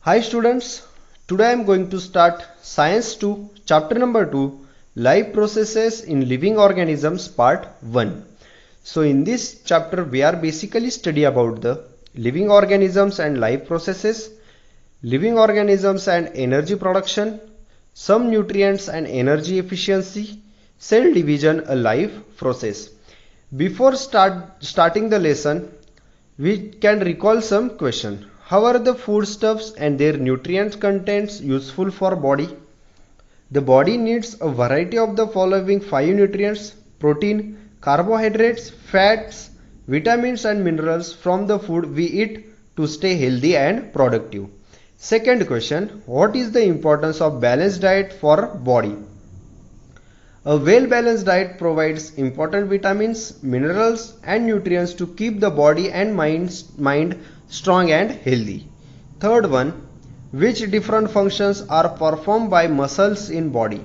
Hi students, today I am going to start Science 2, chapter number 2, Life Processes in Living Organisms part 1. So in this chapter we are basically study about the living organisms and life processes, living organisms and energy production, some nutrients and energy efficiency, cell division a life process. Before starting the lesson, we can recall some question. How are the foodstuffs and their nutrient contents useful for body? The body needs a variety of the following 5 nutrients: protein, carbohydrates, fats, vitamins and minerals from the food we eat to stay healthy and productive. Second question, what is the importance of balanced diet for body? A well-balanced diet provides important vitamins, minerals and nutrients to keep the body and mind strong and healthy. Third one, which different functions are performed by muscles in body?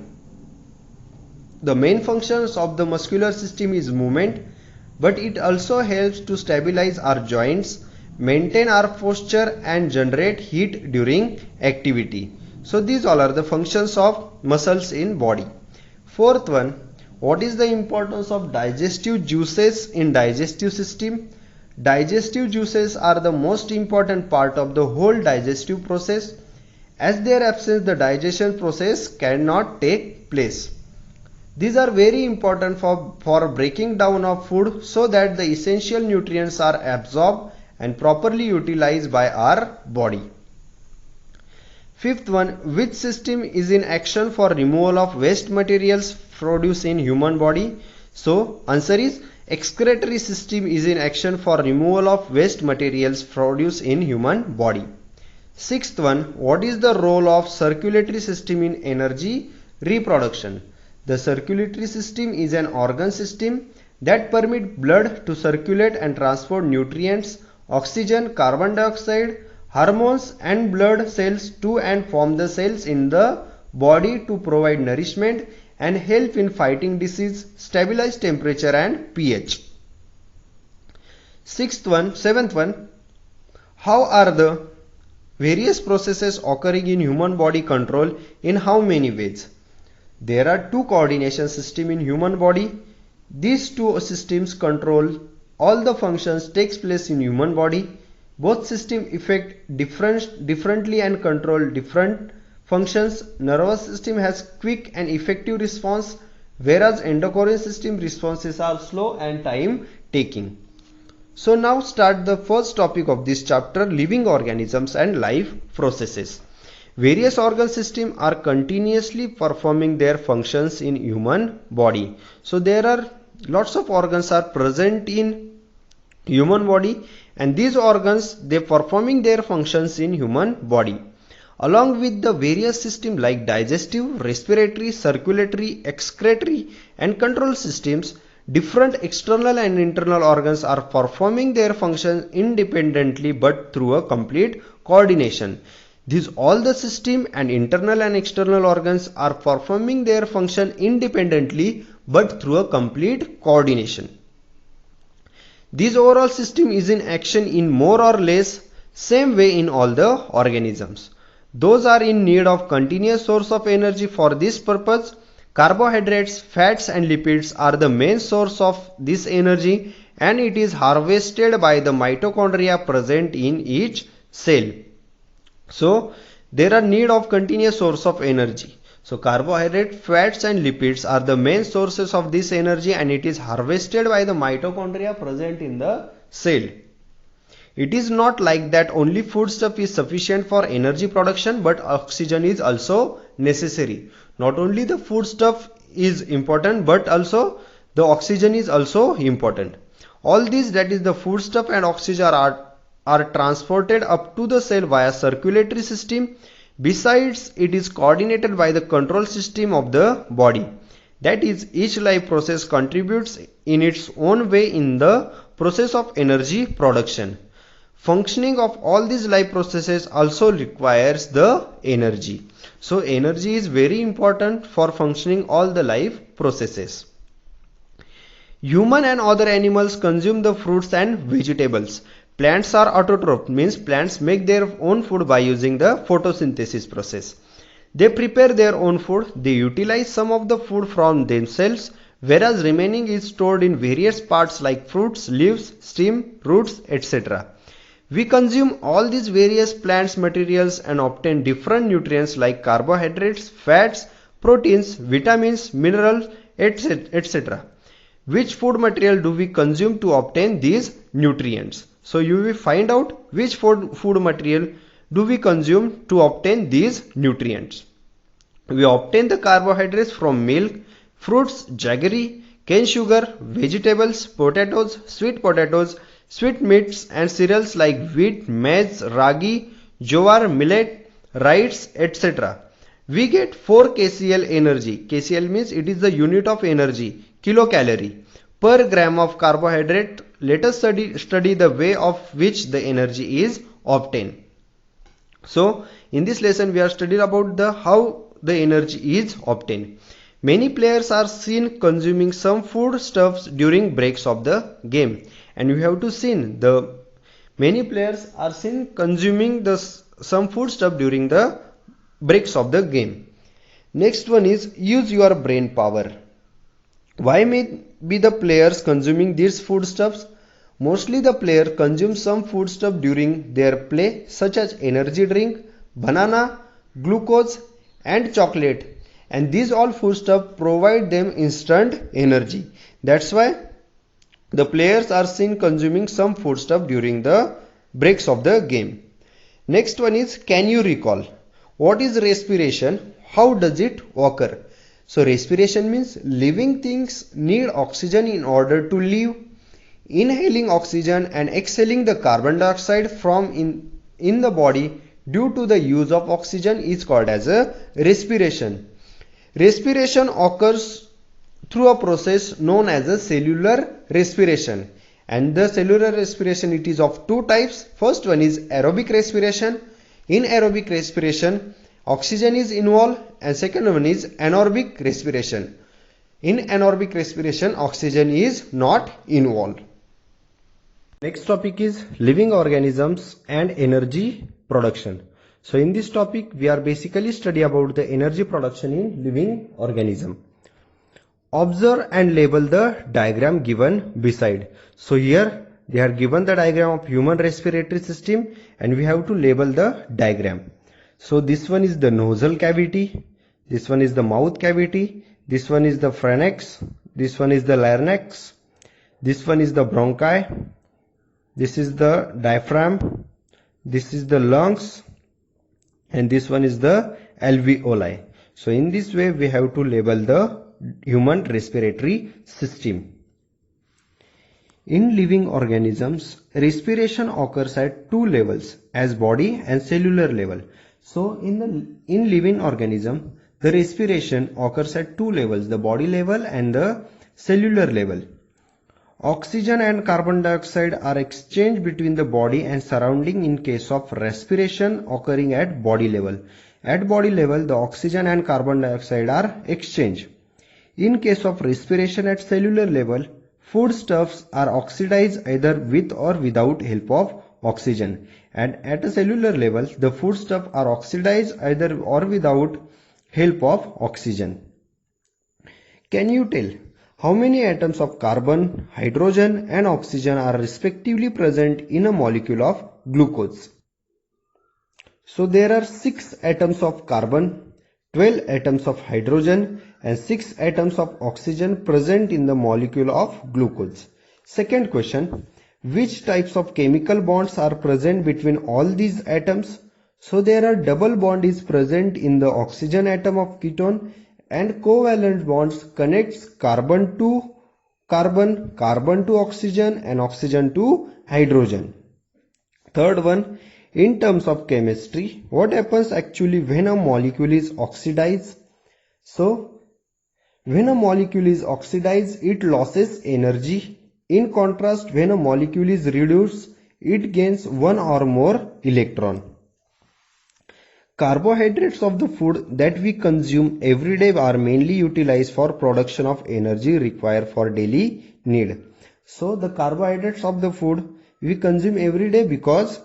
The main functions of the muscular system is movement, but it also helps to stabilize our joints, maintain our posture and generate heat during activity. So these all are the functions of muscles in body. Fourth one, what is the importance of digestive juices in digestive system? Digestive juices are the most important part of the whole digestive process. As their absence, the digestion process cannot take place. These are very important for breaking down of food so that the essential nutrients are absorbed and properly utilized by our body. Fifth one, which system is in action for removal of waste materials produced in human body? So answer is excretory system is in action for removal of waste materials produced in human body. Sixth one, what is the role of circulatory system in energy reproduction? The circulatory system is an organ system that permits blood to circulate and transport nutrients, oxygen, carbon dioxide, hormones and blood cells to and from the cells in the body to provide nourishment and help in fighting disease, stabilize temperature and pH. Seventh one, how are the various processes occurring in human body controlled in how many ways? There are two coordination systems in human body. These two systems control all the functions takes place in human body. Both systems affect differently and control different functions. Nervous system has quick and effective response, whereas endocrine system responses are slow and time taking. So now start the first topic of this chapter, living organisms and life processes. Various organ systems are continuously performing their functions in human body. So there are lots of organs are present in human body, and these organs they performing their functions in human body. Along with the various systems like digestive, respiratory, circulatory, excretory and control systems, different external and internal organs are performing their functions independently but through a complete coordination. These all the system and internal and external organs are performing their function independently but through a complete coordination. This overall system is in action in more or less same way in all the organisms. Those are in need of continuous source of energy. For this purpose, carbohydrates, fats and lipids are the main source of this energy, and it is harvested by the mitochondria present in each cell. So there are need of continuous source of energy. So carbohydrate, fats and lipids are the main sources of this energy, and it is harvested by the mitochondria present in the cell. It is not like that only foodstuff is sufficient for energy production, but oxygen is also necessary. Not only the foodstuff is important, but also the oxygen is also important. All these, that is the foodstuff and oxygen are transported up to the cell via circulatory system. Besides, it is coordinated by the control system of the body. That is, each life process contributes in its own way in the process of energy production. Functioning of all these life processes also requires the energy. So energy is very important for functioning all the life processes. Human and other animals consume the fruits and vegetables. Plants are autotroph, means plants make their own food by using the photosynthesis process. They prepare their own food, they utilize some of the food from themselves, whereas remaining is stored in various parts like fruits, leaves, stem, roots, etc. We consume all these various plants materials and obtain different nutrients like carbohydrates, fats, proteins, vitamins, minerals, etc. Which food material do we consume to obtain these nutrients? So you will find out which food material do we consume to obtain these nutrients. We obtain the carbohydrates from milk, fruits, jaggery, cane sugar, vegetables, potatoes, sweet meats and cereals like wheat, maize, ragi, jowar, millet, rice, etc. We get 4 kcal energy. Kcal means it is the unit of energy, kilocalorie, per gram of carbohydrate. Let us study the way of which the energy is obtained. So in this lesson we are studying about how the energy is obtained. Many players are seen consuming some foodstuffs during breaks of the game, and we have to see the many players are seen consuming some foodstuff during the breaks of the game. Next one is use your brain power. Why may be the players consuming these foodstuffs? Mostly the player consumes some foodstuff during their play, such as energy drink, banana, glucose and chocolate, and these all foodstuff provide them instant energy. That's why the players are seen consuming some foodstuff during the breaks of the game. Next one is, can you recall? What is respiration? How does it occur? So respiration means living things need oxygen in order to live. Inhaling oxygen and exhaling the carbon dioxide from in the body due to the use of oxygen is called as a respiration. Respiration occurs through a process known as a cellular respiration, and the cellular respiration, it is of two types. First one is aerobic respiration. In aerobic respiration oxygen is involved, and second one is anaerobic respiration. In anaerobic respiration oxygen is not involved. Next topic is living organisms and energy production. So in this topic we are basically study about the energy production in living organism. Observe and label the diagram given beside. So here they are given the diagram of human respiratory system, and we have to label the diagram. So this one is the nasal cavity, this one is the mouth cavity, this one is the pharynx, this one is the larynx, this one is the bronchi, this is the diaphragm, this is the lungs, and this one is the alveoli. So in this way we have to label the human respiratory system. In living organisms, respiration occurs at two levels, as body and cellular level. So in living organism, the respiration occurs at two levels, the body level and the cellular level. Oxygen and carbon dioxide are exchanged between the body and surrounding in case of respiration occurring at body level. At body level, the oxygen and carbon dioxide are exchanged. In case of respiration at cellular level, foodstuffs are oxidized either with or without help of oxygen. And at a cellular level, the foodstuffs are oxidized either or without help of oxygen. Can you tell how many atoms of carbon, hydrogen and oxygen are respectively present in a molecule of glucose? So there are 6 atoms of carbon, 12 atoms of hydrogen and 6 atoms of oxygen present in the molecule of glucose. Second question, which types of chemical bonds are present between all these atoms? So there are double bond is present in the oxygen atom of ketone, and covalent bonds connects carbon to carbon, carbon to oxygen and oxygen to hydrogen. Third one, in terms of chemistry, what happens actually when a molecule is oxidized? So when a molecule is oxidized, it loses energy. In contrast, when a molecule is reduced, it gains one or more electron. Carbohydrates of the food that we consume every day are mainly utilized for production of energy required for daily need. So the carbohydrates of the food we consume every day because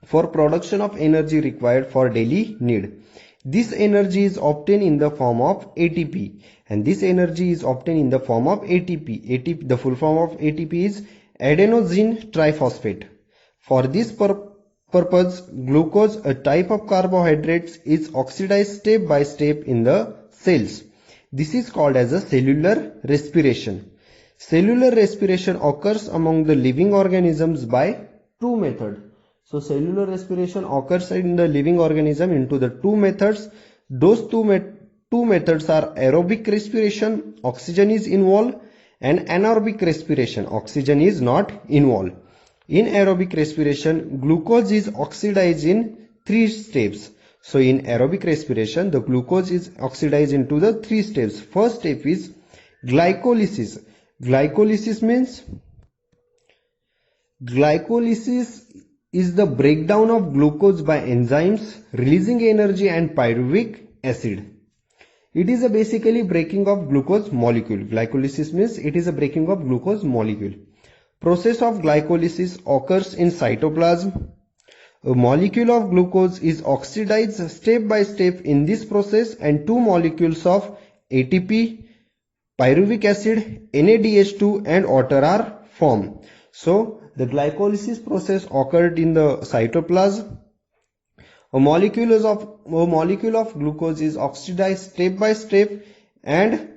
for production of energy required for daily need. This energy is obtained in the form of ATP, and this energy is obtained in the form of ATP. The full form of ATP is adenosine triphosphate. For this purpose, glucose, a type of carbohydrates, is oxidized step by step in the cells. This is called as a cellular respiration. Cellular respiration occurs among the living organisms by two methods. So cellular respiration occurs in the living organism into the two methods. Those two methods are aerobic respiration, oxygen is involved, and anaerobic respiration, oxygen is not involved. In aerobic respiration, glucose is oxidized in three steps. So in aerobic respiration, the glucose is oxidized into the three steps. First step is glycolysis. Glycolysis is the breakdown of glucose by enzymes, releasing energy and pyruvic acid. It is a basically breaking of glucose molecule. Glycolysis means it is a breaking of glucose molecule. Process of glycolysis occurs in cytoplasm. A molecule of glucose is oxidized step by step in this process, and two molecules of ATP, pyruvic acid, NADH2 and water are formed. So the glycolysis process occurred in the cytoplasm. A molecule of glucose is oxidized step by step, and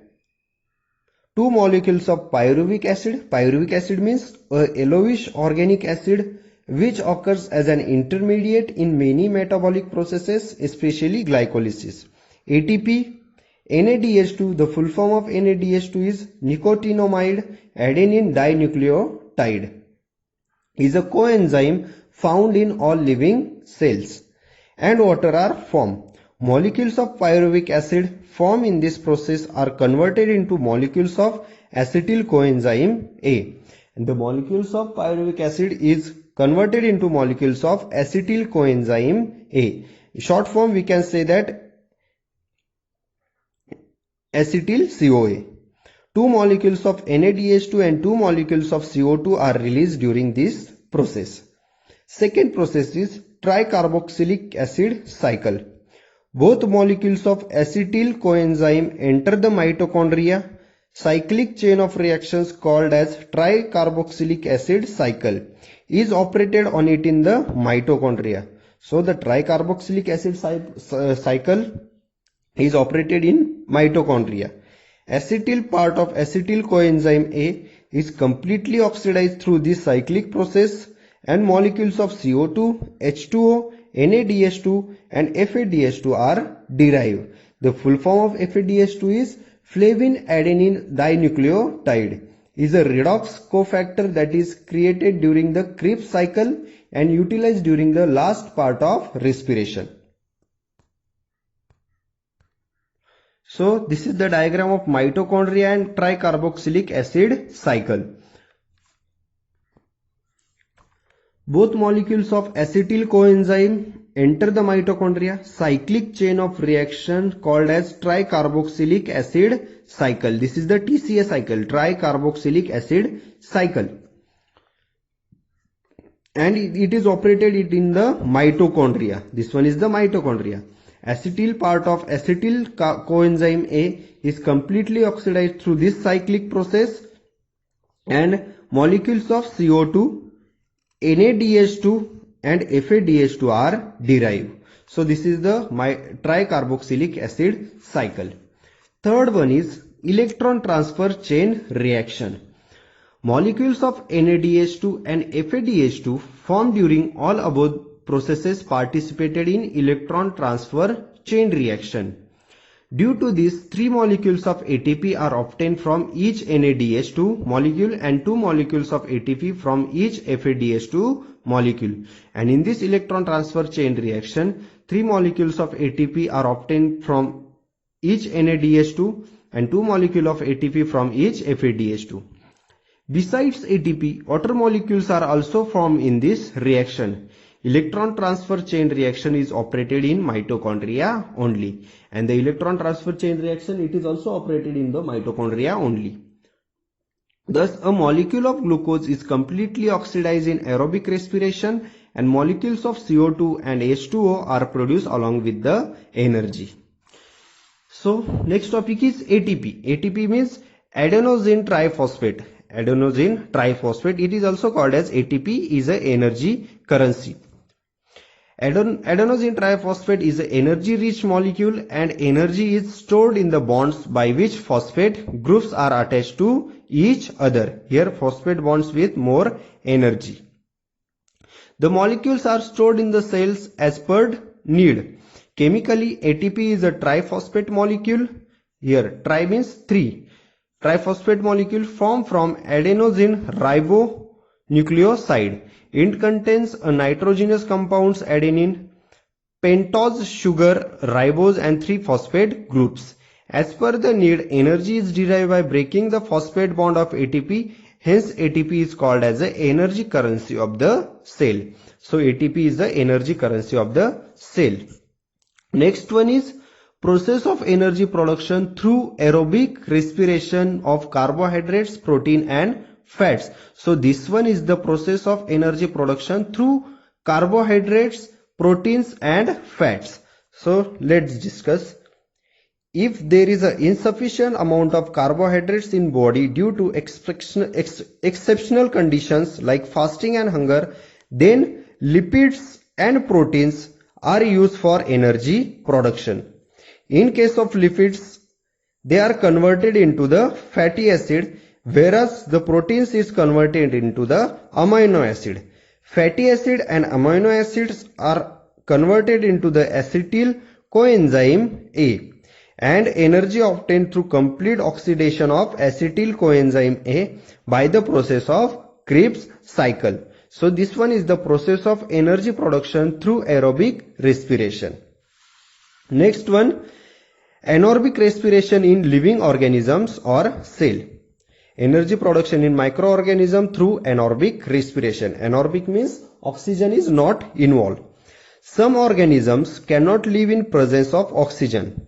two molecules of pyruvic acid. Pyruvic acid means a yellowish organic acid which occurs as an intermediate in many metabolic processes, especially glycolysis. ATP, NADH2, the full form of NADH2 is nicotinamide adenine dinucleotide, is a coenzyme found in all living cells, and water are formed. Molecules of pyruvic acid formed in this process are converted into molecules of acetyl coenzyme A, and the molecules of pyruvic acid is converted into molecules of acetyl coenzyme A. In short form, we can say that acetyl CoA. Two molecules of NADH2 and two molecules of CO2 are released during this process. Second process is tricarboxylic acid cycle. Both molecules of acetyl coenzyme enter the mitochondria. Cyclic chain of reactions called as tricarboxylic acid cycle is operated on it in the mitochondria. So the tricarboxylic acid cycle is operated in mitochondria. Acetyl part of acetyl coenzyme A is completely oxidized through this cyclic process, and molecules of CO2, H2O, NADH2 and FADH2 are derived. The full form of FADH2 is flavin adenine dinucleotide, is a redox cofactor that is created during the Krebs cycle and utilized during the last part of respiration. So this is the diagram of mitochondria and tricarboxylic acid cycle. Both molecules of acetyl coenzyme enter the mitochondria. Cyclic chain of reaction called as tricarboxylic acid cycle. This is the TCA cycle, tricarboxylic acid cycle. And it is operated in the mitochondria. This one is the mitochondria. Acetyl part of acetyl coenzyme A is completely oxidized through this cyclic process, and molecules of CO2, NADH2 and FADH2 are derived. So this is the tricarboxylic acid cycle. Third one is electron transfer chain reaction. Molecules of NADH2 and FADH2 formed during all above processes participated in electron transfer chain reaction. Due to this, 3 molecules of ATP are obtained from each NADH2 molecule and 2 molecules of ATP from each FADH2 molecule. And in this electron transfer chain reaction, 3 molecules of ATP are obtained from each NADH2 and 2 molecules of ATP from each FADH2. Besides ATP, water molecules are also formed in this reaction. Electron transfer chain reaction is operated in mitochondria only, and the electron transfer chain reaction, it is also operated in the mitochondria only. Thus, a molecule of glucose is completely oxidized in aerobic respiration, and molecules of CO2 and H2O are produced along with the energy. So, next topic is ATP. ATP means adenosine triphosphate. Adenosine triphosphate, it is also called as ATP, is a energy currency. Adenosine triphosphate is an energy-rich molecule, and energy is stored in the bonds by which phosphate groups are attached to each other. Here phosphate bonds with more energy. The molecules are stored in the cells as per need. Chemically, ATP is a triphosphate molecule. Here tri means 3. Triphosphate molecule formed from adenosine ribonucleoside. It contains a nitrogenous compounds adenine, pentose sugar, ribose and 3 phosphate groups. As per the need, energy is derived by breaking the phosphate bond of ATP. Hence, ATP is called as the energy currency of the cell. So, ATP is the energy currency of the cell. Next one is process of energy production through aerobic respiration of carbohydrates, protein and fats. So this one is the process of energy production through carbohydrates, proteins and fats. So let's discuss. If there is an insufficient amount of carbohydrates in body due to exceptional conditions like fasting and hunger, then lipids and proteins are used for energy production. In case of lipids, they are converted into the fatty acid, whereas the proteins is converted into the amino acid. Fatty acid and amino acids are converted into the acetyl coenzyme A, and energy obtained through complete oxidation of acetyl coenzyme A by the process of Krebs cycle. So this one is the process of energy production through aerobic respiration. Next one, anaerobic respiration in living organisms or cell. Energy production in microorganism through anaerobic respiration. Anaerobic means oxygen is not involved. Some organisms cannot live in presence of oxygen.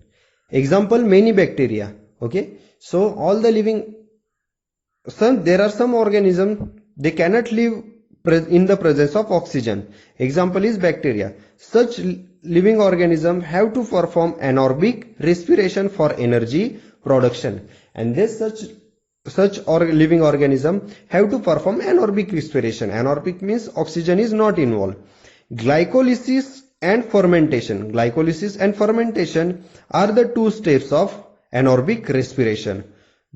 Example, many bacteria. Okay, so all the living, there are some organisms they cannot live in the presence of oxygen. Example is bacteria. Such living organisms have to perform anaerobic respiration for energy production, and this such living organism have to perform anaerobic respiration. Anaerobic means oxygen is not involved. Glycolysis and fermentation. Glycolysis and fermentation are the two steps of anaerobic respiration.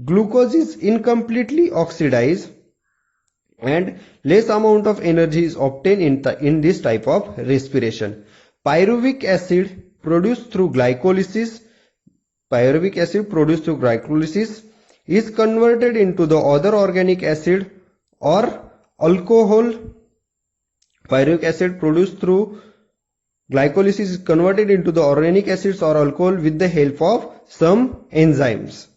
Glucose is incompletely oxidized and less amount of energy is obtained in this type of respiration. Pyruvic acid produced through glycolysis. Pyruvic acid produced through glycolysis is converted into the other organic acid or alcohol. Pyruvic acid produced through glycolysis is converted into the organic acids or alcohol with the help of some enzymes.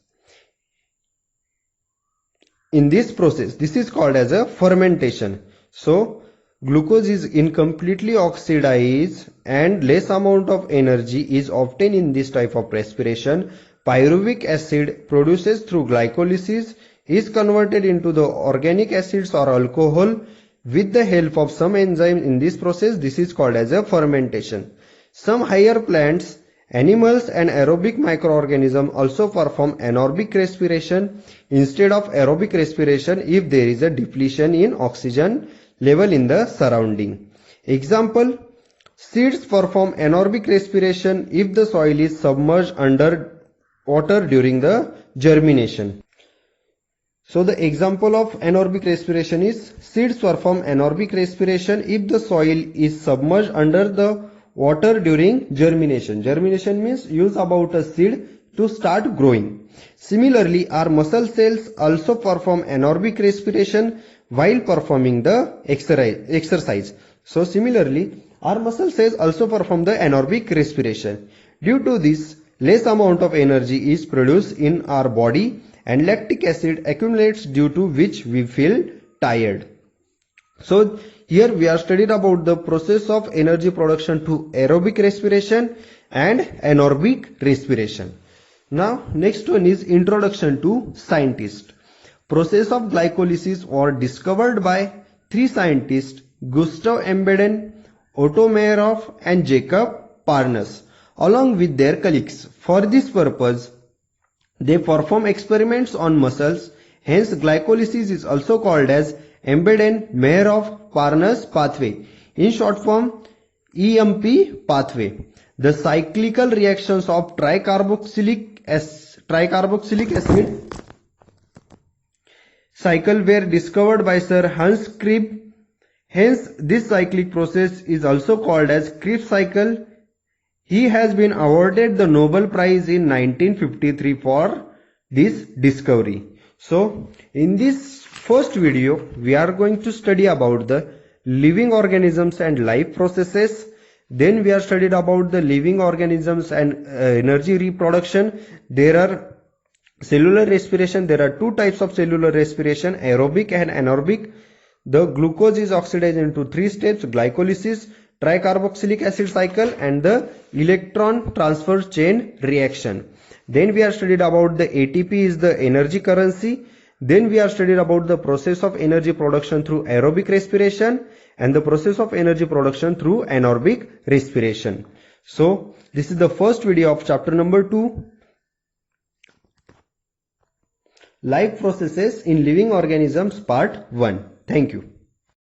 In this process, this is called as a fermentation. So, glucose is incompletely oxidized and less amount of energy is obtained in this type of respiration. Pyruvic acid produces through glycolysis is converted into the organic acids or alcohol with the help of some enzyme. In this process, this is called as a fermentation. Some higher plants, animals and aerobic microorganisms also perform anaerobic respiration instead of aerobic respiration if there is a depletion in oxygen level in the surrounding. Example, seeds perform anaerobic respiration if the soil is submerged under water during the germination. So the example of anaerobic respiration is seeds perform anaerobic respiration if the soil is submerged under the water during germination. Germination means use about a seed to start growing. Similarly, our muscle cells also perform anaerobic respiration while performing the exercise. So similarly, our muscle cells also perform the anaerobic respiration. Due to this, less amount of energy is produced in our body and lactic acid accumulates, due to which we feel tired. So here we are studied about the process of energy production to aerobic respiration and anaerobic respiration. Now next one is introduction to scientist. Process of glycolysis was discovered by three scientists, Gustav Embden, Otto Meyerhof and Jacob Parnas, along with their colleagues. For this purpose, they perform experiments on muscles. Hence, glycolysis is also called as Embden-Meyerhof-Parnas pathway. In short form, EMP pathway. The cyclical reactions of tricarboxylic acid cycle were discovered by Sir Hans Krebs. Hence, this cyclic process is also called as Krebs cycle. He has been awarded the Nobel Prize in 1953 for this discovery. So, in this first video, we are going to study about the living organisms and life processes. Then we are studied about the living organisms and energy reproduction. There are cellular respiration. There are two types of cellular respiration, aerobic and anaerobic. The glucose is oxidized into three steps: glycolysis, tricarboxylic acid cycle and the electron transfer chain reaction. Then we are studied about the ATP is the energy currency. Then we are studied about the process of energy production through aerobic respiration and the process of energy production through anaerobic respiration. So this is the first video of chapter number 2. Life processes in living organisms part 1. Thank you.